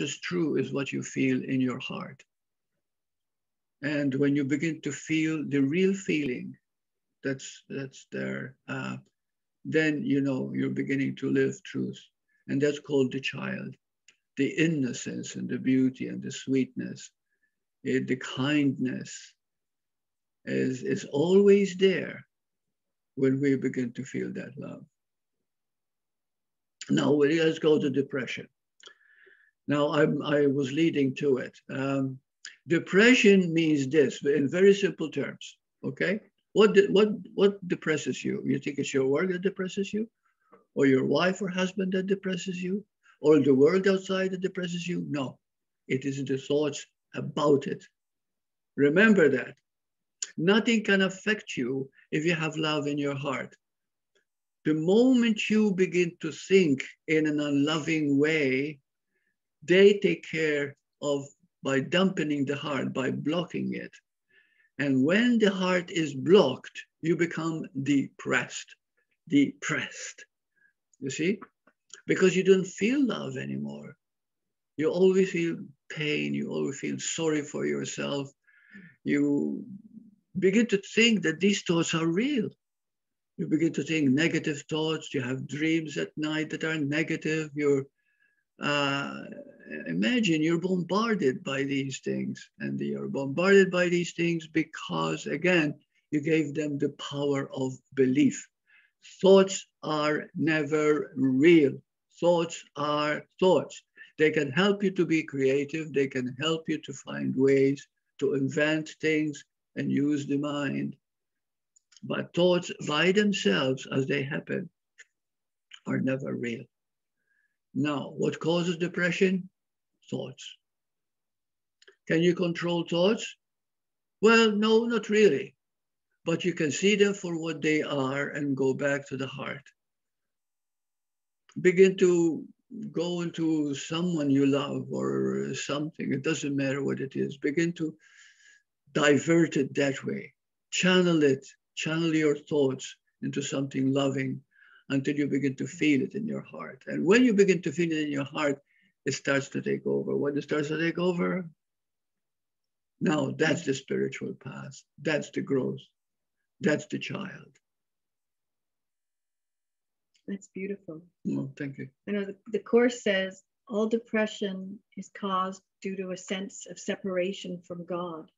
is true is what you feel in your heart. And when you begin to feel the real feeling that's there, then you know you're beginning to live truth. And that's called the child. The innocence and the beauty and the sweetness, the kindness is always there when we begin to feel that love. Now, let's go to depression. Now, I was leading to it. Depression means this, in very simple terms, okay? What depresses you? You think it's your work that depresses you? Or your wife or husband that depresses you? Or the world outside that depresses you? No, it is the thoughts about it. Remember that. Nothing can affect you if you have love in your heart. The moment you begin to think in an unloving way, they take care of by dampening the heart, by blocking it. And when the heart is blocked, you become depressed. Depressed. You see? Because you don't feel love anymore. You always feel pain. You always feel sorry for yourself. You begin to think that these thoughts are real. You begin to think negative thoughts. You have dreams at night that are negative. Imagine you're bombarded by these things, and you're bombarded by these things because, again, you gave them the power of belief. Thoughts are never real. Thoughts are thoughts. They can help you to be creative. They can help you to find ways to invent things and use the mind. But thoughts by themselves, as they happen, are never real. Now, what causes depression? Thoughts. Can you control thoughts? Well, no, not really. But you can see them for what they are and go back to the heart. Begin to go into someone you love or something. It doesn't matter what it is. Begin to divert it that way. Channel it. Channel your thoughts into something loving until you begin to feel it in your heart. And when you begin to feel it in your heart, it starts to take over. When it starts to take over, now that's the spiritual path. That's the growth. That's the child. That's beautiful. Oh, thank you. I know the Course says all depression is caused due to a sense of separation from God,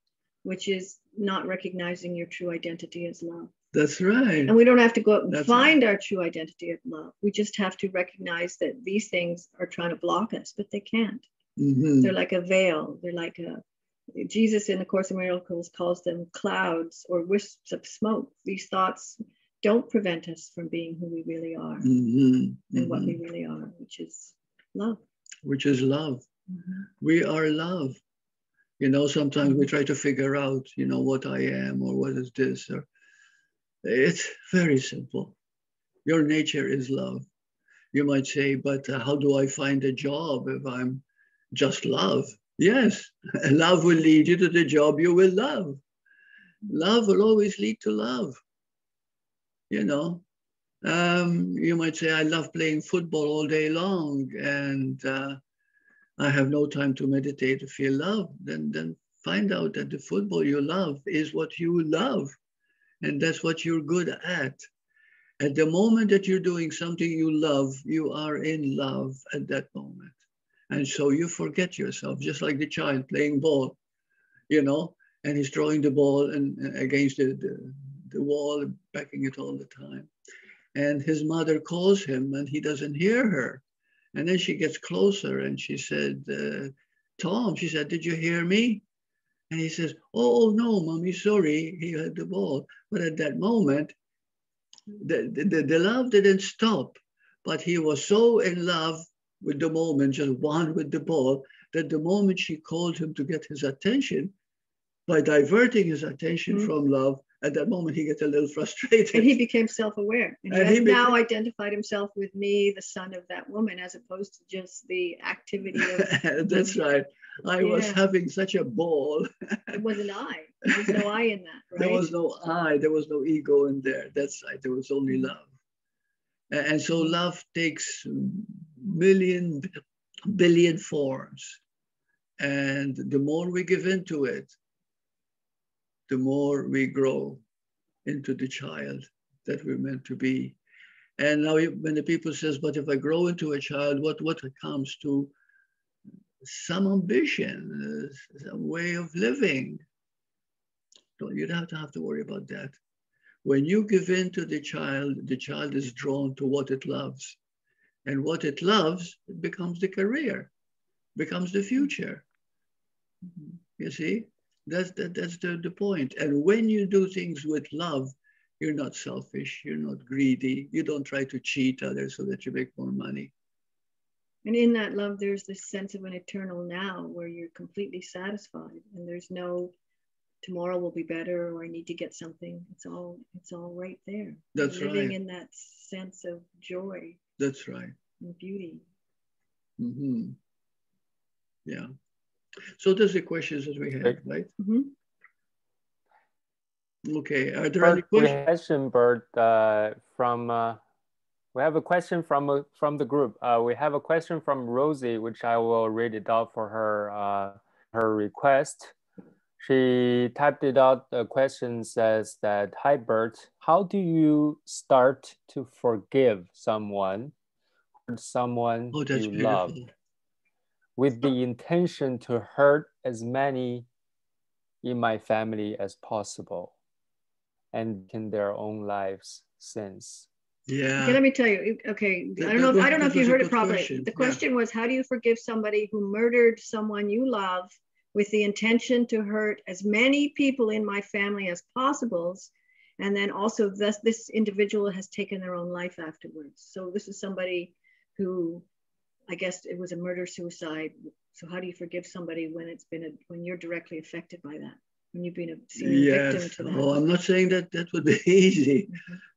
which is not recognizing your true identity as love. That's right. And we don't have to go out and find our true identity of love. We just have to recognize that these things are trying to block us, but they can't. Mm-hmm. They're like a veil. They're like Jesus in the Course in Miracles calls them clouds or wisps of smoke. These thoughts don't prevent us from being who we really are, and what we really are, which is love. Which is love. We are love. You know, sometimes we try to figure out, you know, what I am or what is this. Or it's very simple. Your nature is love. You might say, but how do I find a job if I'm just love? Yes, love will lead you to the job you will love. Love will always lead to love. You know, you might say, I love playing football all day long and I have no time to meditate to feel love. Then find out that the football you love is what you love. And that's what you're good at. At the moment that you're doing something you love, you are in love at that moment. And so you forget yourself, just like the child playing ball, you know, and he's throwing the ball and against the wall, backing it all the time. And his mother calls him and he doesn't hear her. And then she gets closer and she said, Tom, she said, did you hear me? And he says, oh, no, mommy, sorry, he had the ball. But at that moment, the love didn't stop, but he was so in love with the moment, just one with the ball, that the moment she called him to get his attention, by diverting his attention from love, at that moment he gets a little frustrated. And he became self-aware. And he now identified himself with me, the son of that woman, as opposed to just the activity of... That's right. I was having such a ball. It was an I. There was no I in that, right? There was no I. There was no ego in there. That's right. There was only love. And so love takes billion forms. And the more we give into it, the more we grow into the child that we're meant to be. And now when the people says, but if I grow into a child, what comes to some ambition, some way of living? You don't have to worry about that. When you give in to the child is drawn to what it loves. And what it loves, it becomes the career, becomes the future. You see, that's the point. And when you do things with love, you're not selfish, you're not greedy, you don't try to cheat others so that you make more money. And in that love, there's this sense of an eternal now where you're completely satisfied and there's no tomorrow will be better or I need to get something. It's all right there. That's living right. Living in that sense of joy. That's right. And beauty. Mm-hmm. Yeah. So those are the questions that we have, right? Mm-hmm. Okay. Are there any questions? We have a question, Burt, we have a question from the group. We have a question from Rosie, which I will read it out for her, her request. She typed it out. The question says that, hi, Burt, how do you start to forgive someone you beautiful. love with the intention to hurt as many in my family as possible and in their own lives since? Yeah. Okay, let me tell you. Okay, I don't know if you heard it properly. The question was, how do you forgive somebody who murdered someone you love with the intention to hurt as many people in my family as possible, and then also this individual has taken their own life afterwards. So this is somebody who, I guess it was a murder-suicide. So how do you forgive somebody when you're directly affected by that? When you've been a victim to that? Oh, I'm not saying that would be easy.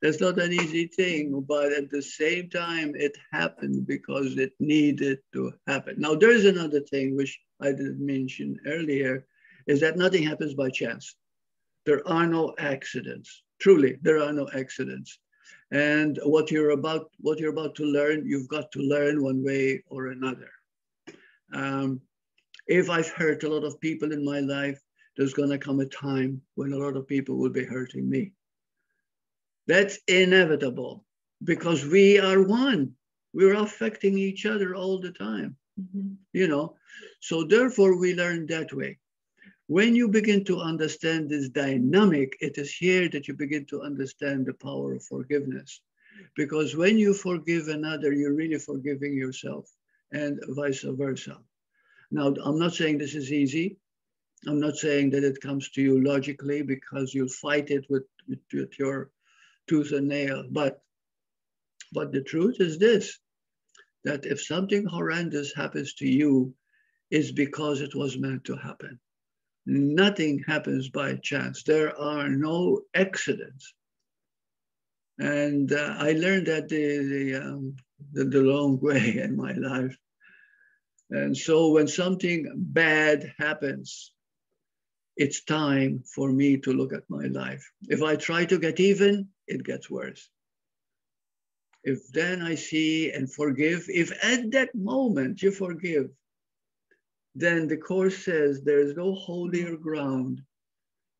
That's not an easy thing, but at the same time, it happened because it needed to happen. Now, there is another thing which I didn't mention earlier, is that nothing happens by chance. There are no accidents. Truly, there are no accidents. And what you're about to learn, you've got to learn one way or another. If I've hurt a lot of people in my life, there's going to come a time when a lot of people will be hurting me. That's inevitable because we are one. We're affecting each other all the time, you know. So therefore, we learn that way. When you begin to understand this dynamic, it is here that you begin to understand the power of forgiveness. Because when you forgive another, you're really forgiving yourself and vice versa. Now, I'm not saying this is easy. I'm not saying that it comes to you logically because you'll fight it with your tooth and nail. But the truth is this, that if something horrendous happens to you, it's because it was meant to happen. Nothing happens by chance. There are no accidents. And I learned that the long way in my life. And so when something bad happens, it's time for me to look at my life. If I try to get even, it gets worse. If then I see and forgive, if at that moment you forgive, then the Course says there is no holier ground.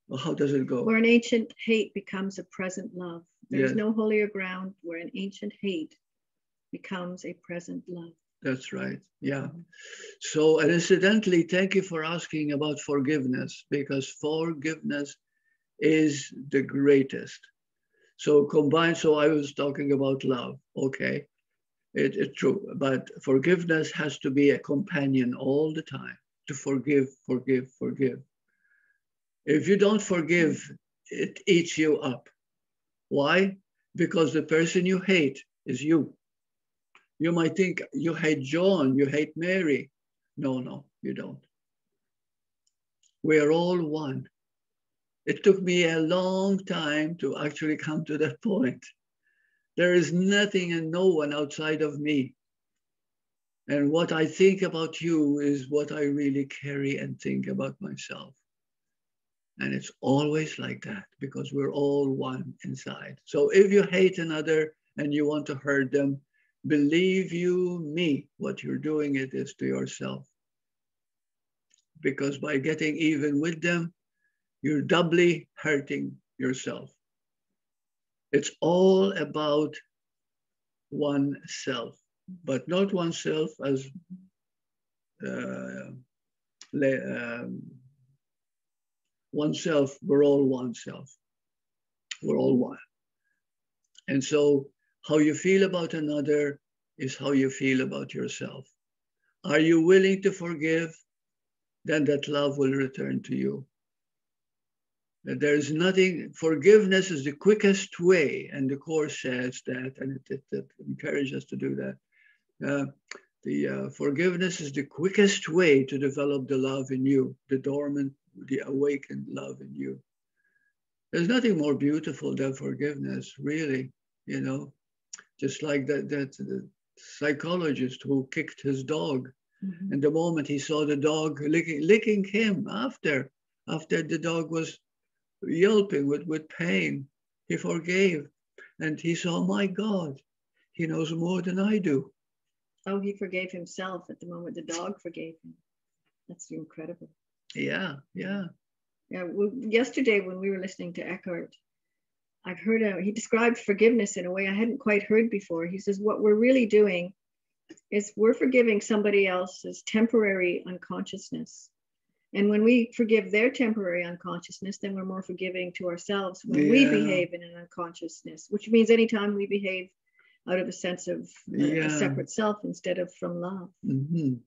Well, how does it go? Where an ancient hate becomes a present love. There is Yes. no holier ground where an ancient hate becomes a present love. That's right. Yeah. So, and incidentally, thank you for asking about forgiveness, because forgiveness is the greatest. So combined, so I was talking about love, okay? It's true, but forgiveness has to be a companion all the time, to forgive, forgive, forgive. If you don't forgive, it eats you up. Why? Because the person you hate is you. You might think you hate John, you hate Mary. No, you don't. We are all one. It took me a long time to actually come to that point. There is nothing and no one outside of me. And what I think about you is what I really carry and think about myself. And it's always like that because we're all one inside. So if you hate another and you want to hurt them, believe you me, what you're doing it is to yourself. Because by getting even with them, you're doubly hurting yourself. It's all about oneself, but not oneself as oneself. We're all oneself. We're all one. And so how you feel about another is how you feel about yourself. Are you willing to forgive? Then that love will return to you. There is nothing, forgiveness is the quickest way, and the Course says that, and it encourages us to do that. Forgiveness is the quickest way to develop the love in you, the dormant, the awakened love in you. There's nothing more beautiful than forgiveness, really, you know, just like the psychologist who kicked his dog. And the moment he saw the dog licking him after the dog was yelping with pain, he forgave. And he saw, my God, he knows more than I do. Oh, he forgave himself at the moment the dog forgave him. That's incredible. Yeah. Well, yesterday when we were listening to Eckhart, I've heard he described forgiveness in a way I hadn't quite heard before. He says, what we're really doing is we're forgiving somebody else's temporary unconsciousness. And when we forgive their temporary unconsciousness, then we're more forgiving to ourselves when we behave in an unconsciousness, which means anytime we behave out of a sense of a separate self instead of from love. And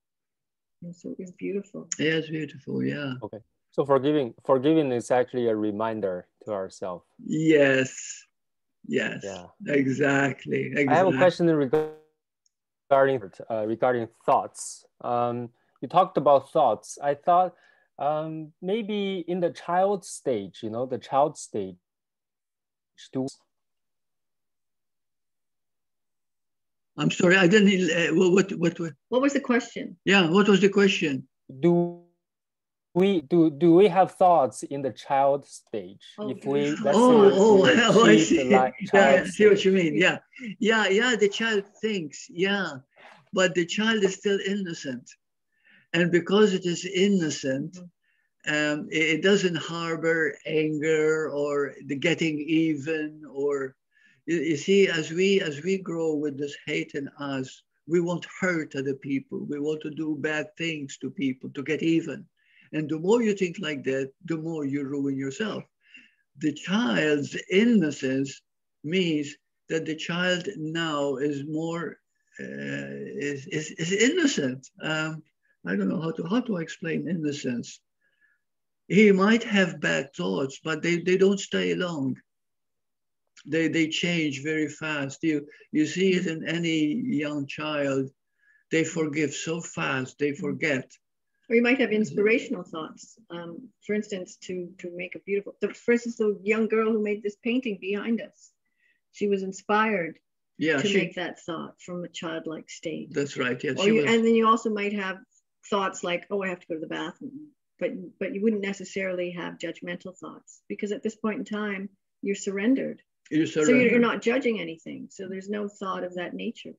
so it's beautiful. Yeah, it's beautiful, yeah. Okay. So forgiving is actually a reminder to ourselves. Yes. Yeah. Exactly. I have a question regarding thoughts. You talked about thoughts. I thought maybe in the child stage, the child stage, I'm sorry, I didn't. What was the question? Yeah, what was the question? Do we have thoughts in the child stage? If we, let's say, I see. I see what you mean. Yeah. The child thinks. Yeah, but the child is still innocent, and because it is innocent, it doesn't harbor anger or the getting even, or you see, as we grow with this hate in us, we want hurt other people. We want to do bad things to people to get even. And the more you think like that, the more you ruin yourself. The child's innocence means that the child now is more is innocent. I don't know how to explain innocence. He might have bad thoughts, but they don't stay long. They change very fast. You see it in any young child. They forgive so fast, they forget. Or you might have inspirational thoughts. For instance, to make a beautiful, for instance, the young girl who made this painting behind us, she was inspired to make that thought from a childlike state. That's right, yes. And then you also might have thoughts like, oh, I have to go to the bathroom. But you wouldn't necessarily have judgmental thoughts, because at this point in time, you're surrendered. So you're not judging anything. So there's no thought of that nature.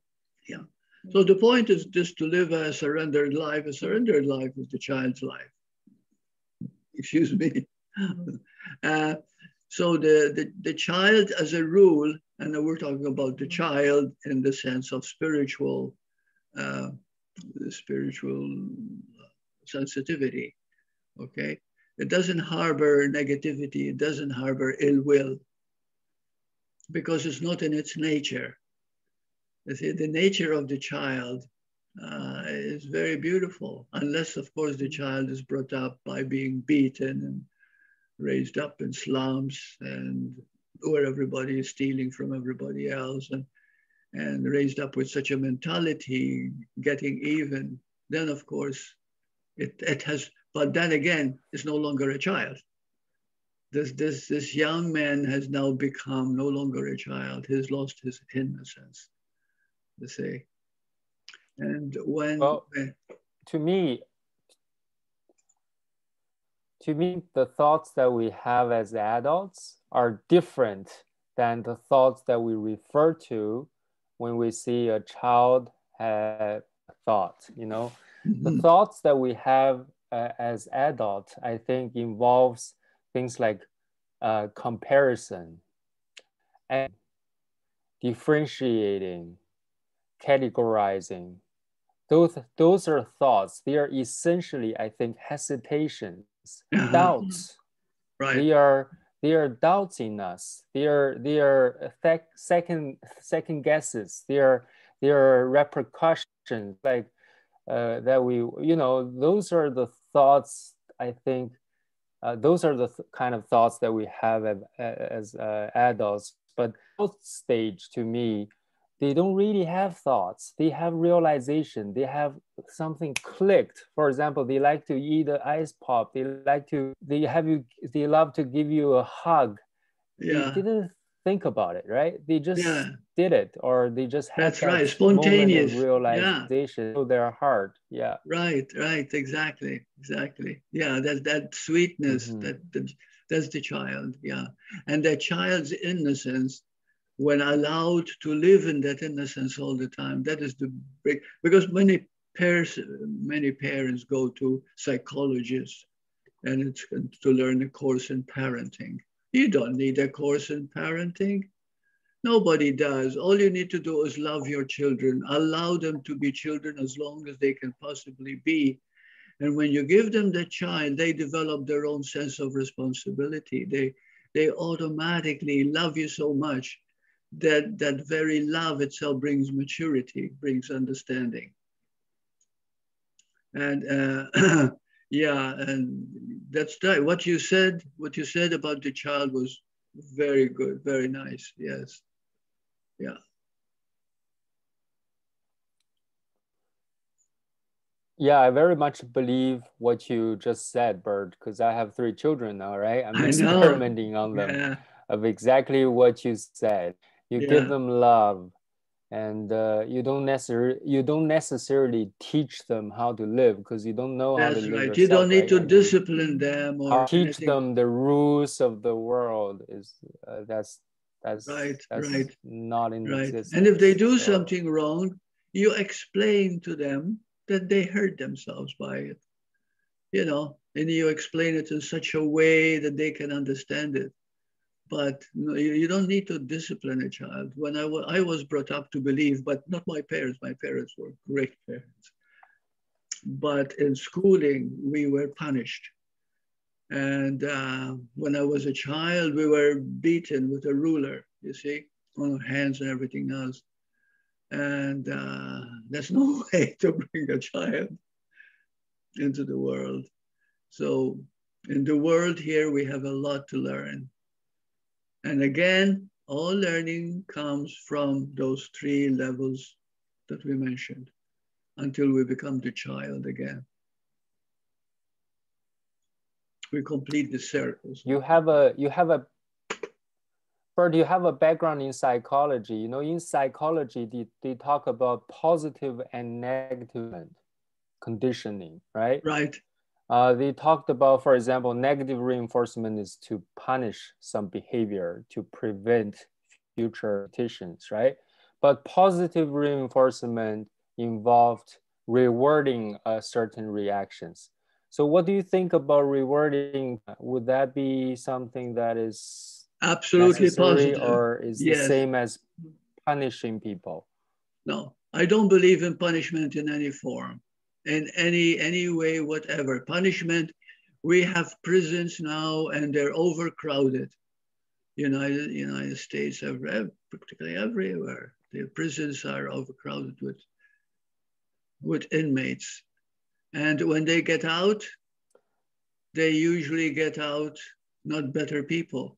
Yeah. So the point is just to live a surrendered life. A surrendered life is the child's life. Excuse me. So the child, as a rule, and we're talking about the child in the sense of spiritual sensitivity. Okay, it doesn't harbor negativity. It doesn't harbor ill will, because it's not in its nature. You see, the nature of the child is very beautiful, unless, of course, the child is brought up by being beaten and raised up in slums and where everybody is stealing from everybody else and raised up with such a mentality, getting even. Then, of course, it has, but then again, it's no longer a child. This young man has now become no longer a child. He's lost his innocence, you see. And when... Well, to me, the thoughts that we have as adults are different than the thoughts that we refer to when we see a child have a thought, you know. The thoughts that we have as adults, I think, involves things like comparison and differentiating, categorizing. Those are thoughts. They are essentially, I think, hesitations, doubts. Right. They are doubts in us. They are second guesses. They are repercussions, like that we, you know, those are the thoughts, I think, those are the kind of thoughts that we have as adults. But both stage, to me, they don't really have thoughts. They have realization. They have something clicked. For example, they like to eat an ice pop. They love to give you a hug. Yeah. They didn't think about it, right? They just did it, or they just had That's that right. Spontaneous. moment of realization to their heart. Yeah. Right. Exactly. Yeah. That sweetness. That's the child. Yeah. And that child's innocence, when allowed to live in that innocence all the time, that is the big, because many parents go to psychologists and it's to learn a course in parenting. You don't need a course in parenting. Nobody does. All you need to do is love your children, allow them to be children as long as they can possibly be. And when you give them the child, they develop their own sense of responsibility. They automatically love you so much that very love itself brings maturity, brings understanding. And yeah, and that's right. What you said about the child was very good, very nice. Yes. Yeah. Yeah, I very much believe what you just said, Burt, because I have 3 children now, right? I'm experimenting on them of exactly what you said. You give them love, and you don't necessarily teach them how to live, because you don't know how to live yourself. You don't need to I mean, discipline them or teach them the rules of the world. Is that's not in existence. And if they do something wrong, you explain to them that they hurt themselves by it, you know, and you explain it in such a way that they can understand it. But you don't need to discipline a child. When I was brought up to believe, but not my parents. My parents were great parents. But in schooling, we were punished. And when I was a child, we were beaten with a ruler, you see, on our hands and everything else. And there's no way to bring a child into the world. So in the world here, we have a lot to learn. And again, all learning comes from those 3 levels that we mentioned until we become the child again. We complete the circles. Burt, you have a background in psychology. You know, in psychology, they talk about positive and negative conditioning, right? Right. They talked about, for example, negative reinforcement is to punish some behavior to prevent future repetitions, right? But positive reinforcement involved rewarding certain reactions. So what do you think about rewarding? Would that be something that is absolutely positive, or is the same as punishing people? No, I don't believe in punishment in any form, in any way, whatever. Punishment, we have prisons now and they're overcrowded. United States, practically everywhere. The prisons are overcrowded with inmates. And when they get out, they usually get out not better people,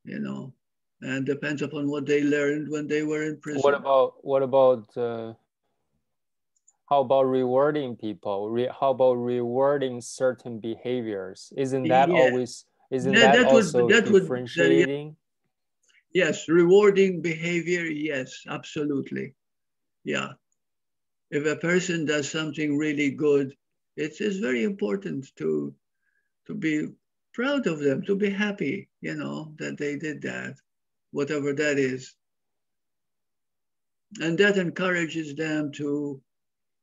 you know, and depends upon what they learned when they were in prison. What about how about rewarding people? How about rewarding certain behaviors? Isn't that always, that also differentiating? Yes, rewarding behavior, yes, absolutely. Yeah. If a person does something really good, it is very important to be proud of them, to be happy, you know, that they did that, whatever that is. And that encourages them to,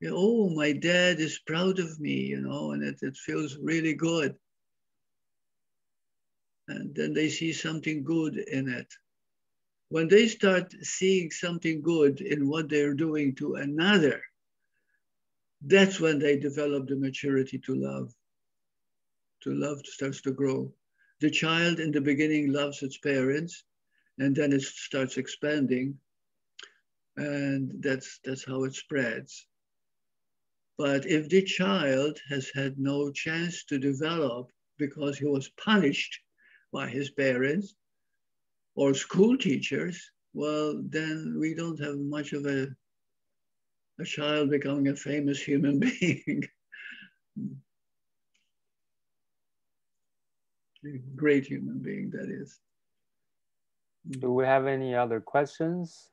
oh, my dad is proud of me, and it feels really good. And then they see something good in it. When they start seeing something good in what they're doing to another, that's when they develop the maturity to love. To love starts to grow. The child in the beginning loves its parents, and then it starts expanding. And that's how it spreads. But if the child has had no chance to develop because he was punished by his parents or school teachers, well, then we don't have much of a child becoming a famous human being. A great human being, that is. Do we have any other questions?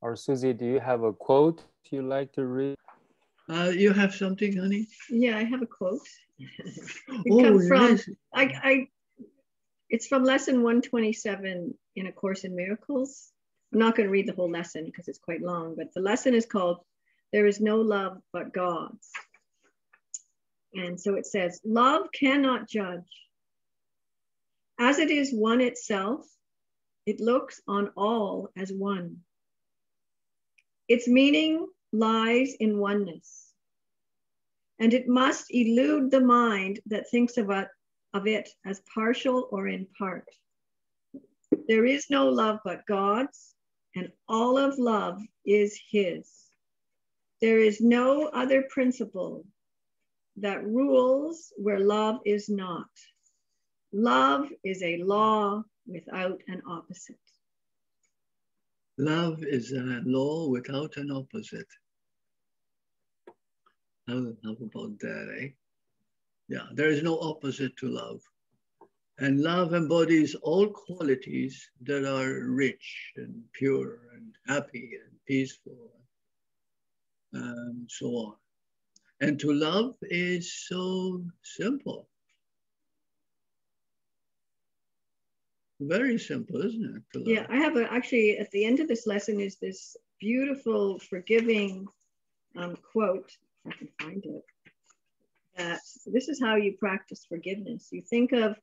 Or Susie, do you have a quote you'd like to read? You have something, honey? Yeah, I have a quote. Nice. It's from lesson 127 in A Course in Miracles. I'm not going to read the whole lesson because it's quite long, but the lesson is called There is No Love But God's. And so it says, love cannot judge. As it is one itself, it looks on all as one. Its meaning lies in oneness, and it must elude the mind that thinks of it as partial or in part. There is no love but God's, and all of love is His. There is no other principle that rules where love is not. Love is a law without an opposite. Love is a law without an opposite. How about that, eh? Yeah, there is no opposite to love. And love embodies all qualities that are rich and pure and happy and peaceful and so on. And to love is so simple. Very simple, isn't it? To love. Yeah, I have actually at the end of this lesson is this beautiful, forgiving quote. If I can find it. That this is how you practice forgiveness. You think of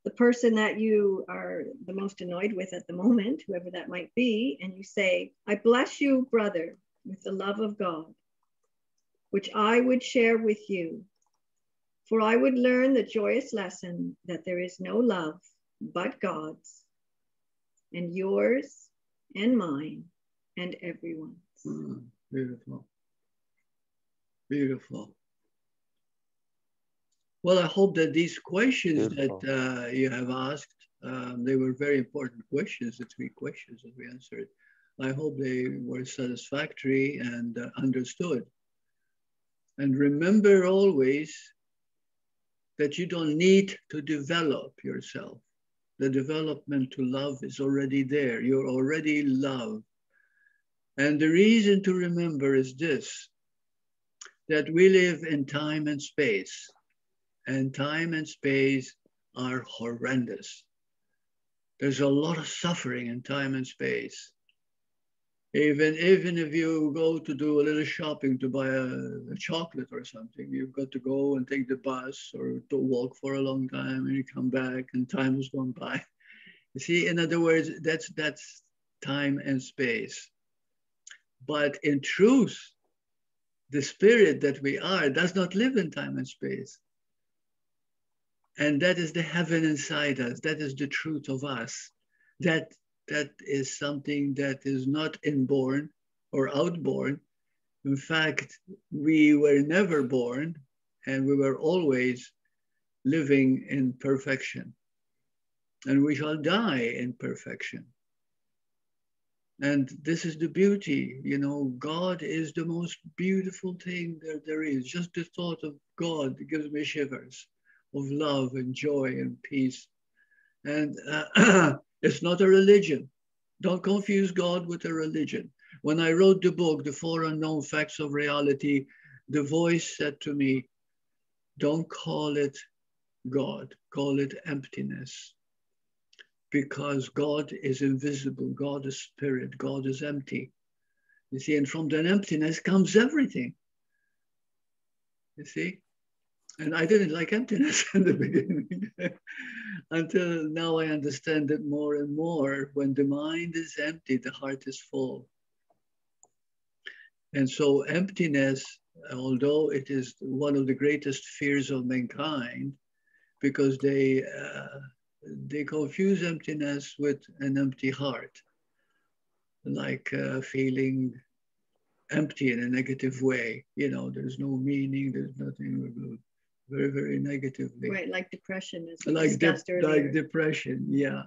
the person that you are the most annoyed with at the moment, whoever that might be, and you say, I bless you, brother, with the love of God, which I would share with you. For I would learn the joyous lesson that there is no love but God's, and yours, and mine, and everyone's. Beautiful. Beautiful. Well, I hope that these questions that you have asked, they were very important questions, the 3 questions that we answered. I hope they were satisfactory and understood. And remember always that you don't need to develop yourself. The development to love is already there. You're already love. And the reason to remember is this, that we live in time and space. And time and space are horrendous. There's a lot of suffering in time and space. Even if you go to do a little shopping to buy a chocolate or something, you've got to go and take the bus or to walk for a long time, and you come back and time has gone by. You see, in other words, that's time and space. But in truth, the spirit that we are does not live in time and space. And that is the heaven inside us. That is the truth of us. That is something that is not inborn or outborn. In fact, we were never born, and we were always living in perfection. And we shall die in perfection. And this is the beauty, you know, God is the most beautiful thing that there is. Just the thought of God gives me shivers of love and joy and peace. And it's not a religion. Don't confuse God with a religion. When I wrote the book, The 4 Unknown Facts of Reality, the voice said to me, don't call it God, call it emptiness. Because God is invisible, God is spirit, God is empty. You see, and from that emptiness comes everything. You see? And I didn't like emptiness in the beginning until now I understand it more and more. When the mind is empty, the heart is full. And so emptiness, although it is one of the greatest fears of mankind, because they confuse emptiness with an empty heart, like feeling empty in a negative way. You know, there's no meaning, there's nothing, very, very negatively. Right, like depression, as we discussed earlier. Like depression, yeah.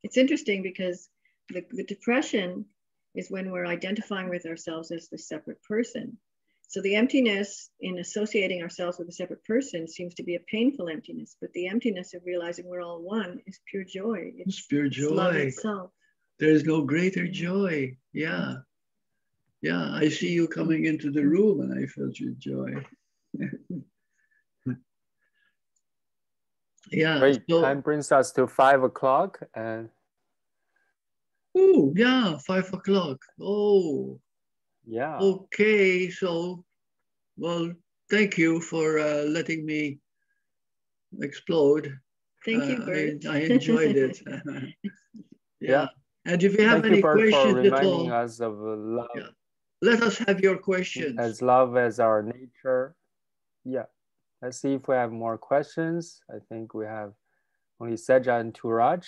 It's interesting because the depression is when we're identifying with ourselves as the separate person. So the emptiness in associating ourselves with a separate person seems to be a painful emptiness, but the emptiness of realizing we're all one is pure joy. It's pure joy. It's love itself. There is no greater joy. Yeah. Yeah, I see you coming into the room and I felt your joy. Yeah. Great. So, time brings us to 5 o'clock. And oh, yeah, 5 o'clock. Oh. Yeah. Okay, so, well, thank you for letting me explode. Thank you, Burt. I enjoyed it. Yeah. And if you have any questions at all, reminding us of love. Yeah. Let us have your questions. As love as our nature. Yeah. Let's see if we have more questions. I think we have only Seja and Turaj.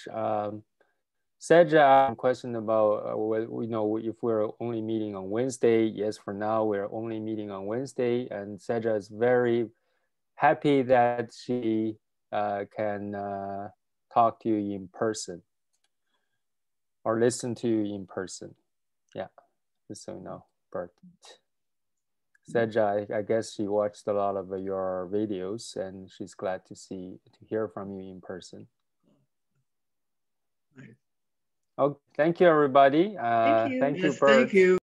Seja, question about, if we're only meeting on Wednesday. Yes, for now, we're only meeting on Wednesday. And Seja is very happy that she can talk to you in person or listen to you in person. Yeah, just so you know, Burt. Seja, I guess she watched a lot of your videos and she's glad to hear from you in person. Right. Oh, thank you, everybody. Thank you. Thank you, Yes, Burt. thank you.